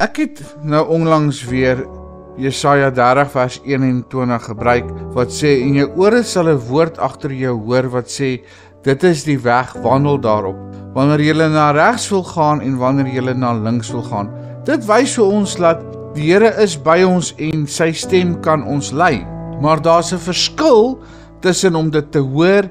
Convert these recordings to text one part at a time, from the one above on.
Ek het nou onlangs weer Jesaja 30 vers 21 gebruik, wat sê, en jou ore sal 'n woord agter jou hoor, wat sê, dit is die weg, wandel daarop, wanneer jy na regs wil gaan, en wanneer jy na links wil gaan. Dit wys vir ons dat die Here is by ons, en sy stem kan ons lei, maar daar's 'n verskil tussen om dit te hoor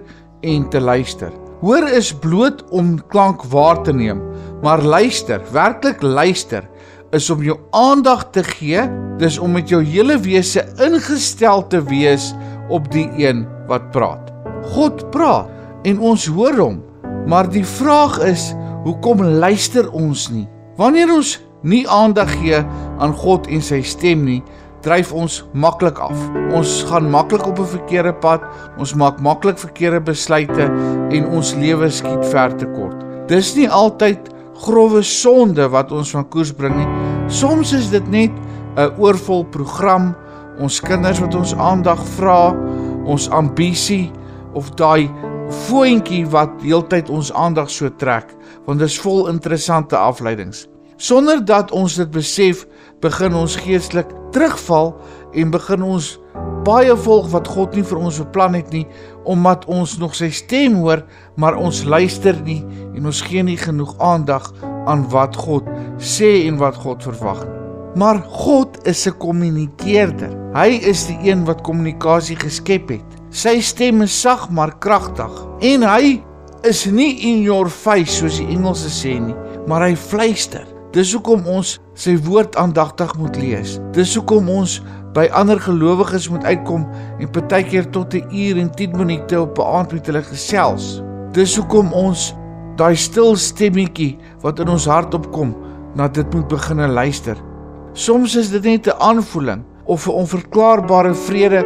en te luister. Hoor is bloot om klank waar te neem, maar luister, werklik luister, is om jou aandag te gee, dis om met jou hele wese ingestel te wees op die een wat praat. God praat, en ons hoor hom, maar die vraag is, hoekom luister ons nie? Wanneer ons nie aandag gee aan God en sy stem nie, dryf ons maklik af. Ons gaan maklik op 'n verkeerde pad, ons maak maklik verkeerde besluite, en ons lewe skiet ver te kort. Dis nie altyd grove sonde wat ons van koers bring nie. Soms is dit net 'n oorvol program, ons kinders wat ons aandag vra, ons ambisie, of daai voetjie wat heeltyd ons aandag so trek, want dit is vol interessante afleidings. Sonder dat ons dit besef, begin ons geestelik terugval, en begin ons baie volg wat God nie vir ons beplan het nie, omdat ons nog sy stem hoor, maar ons luister nie, en ons gee nie genoeg aandag aan wat God sê en wat God verwag nie. Maar God is 'n kommunikeerder. Hy is die een wat kommunikasie geskep het. Sy stem is sag maar kragtig, en hy is nie in your face, soos die Engelse sê nie, maar hy fluister. Dis hoekom ons sy woord aandagtig moet lees. Dis hoekom ons by ander gelowiges moet uitkom, en partykeer tot 1 uur en 10 minute op 'n aand met hulle gesels. Dis hoekom ons daai stil stemmetjie wat in ons hart opkom, na dit moet begine luister. Soms is dit net 'n aanvoeling, of 'n onverklaarbare vrede,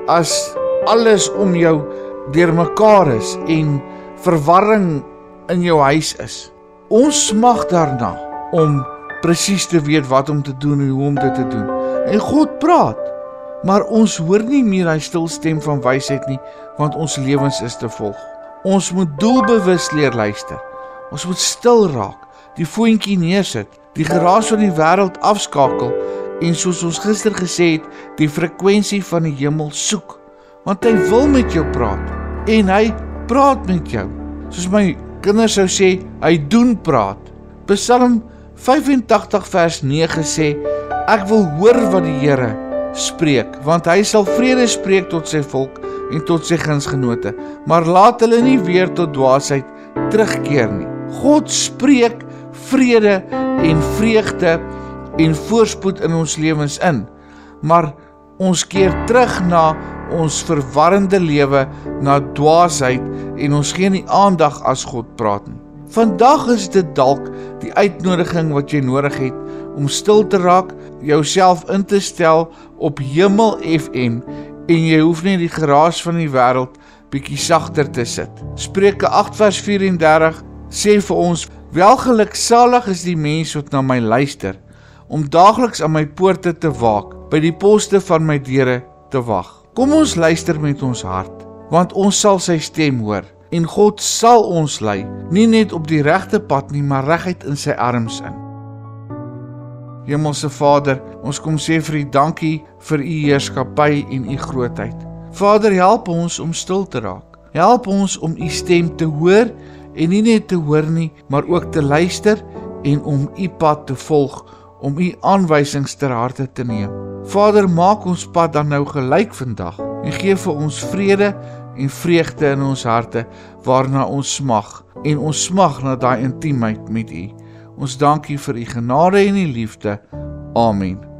as alles om jou deurmekaar is, en verwarring in jou huis is. Ons smag daarna, om presies te weet wat om te doen, en hoe om dit te doen. En God praat, maar ons hoor nie meer hy stil stem van wysheid nie, want ons lewens is te volg. Ons moet doelbewus leer luister. Ons moet stil raak, die voetjie neersit, die geraas van die wêreld afskakel, en soos ons gister gesê het, die frekwensie van die hemel soek, want hy wil met jou praat, en hy praat met jou. Soos my kinders sou sê, hy doen praat. Psalm 85 vers 9 sê, ek wil hoor wat die Here spreek, want hy sal vrede spreek tot sy volk, en tot sy gunsgenote, maar laat hulle nie weer tot dwaasheid terugkeer nie. God spreek vrede en vreugde en voorspoed in ons lewens in, maar ons keer terug na ons verwarrende lewe, na dwaasheid, en ons gee nie aandag as God praat nie. Vandag is dit dalk die uitnodiging wat jy nodig het, om stil te raak, jouself in te stel op Hemel FM, en jy hoef nie die geraas van die wêreld bietjie sagter te sit. Spreuke 8 vers 34 sê vir ons, welgeluksalig is die mens wat na my luister, om daagliks aan my poorte te waak, by die poste van my deure te wag. Kom ons luister met ons hart, want ons sal sy stem hoor, en God sal ons lei, nie net op die regte pad nie, maar reguit in sy arms in. Hemelse Vader, ons kom sê vir U dankie vir U heerskappy en U grootheid. Vader, help ons om stil te raak. Help ons om U stem te hoor, en nie net te hoor nie, maar ook te luister, en om U pad te volg, om U aanwysings ter harte te neem. Vader, maak ons pad dan nou gelyk vandag, en gee vir ons vrede en vreugde in ons harte, waarna ons smag, en ons smag na daai intiemheid met U. Ons dank U vir U genade en U liefde. Amen.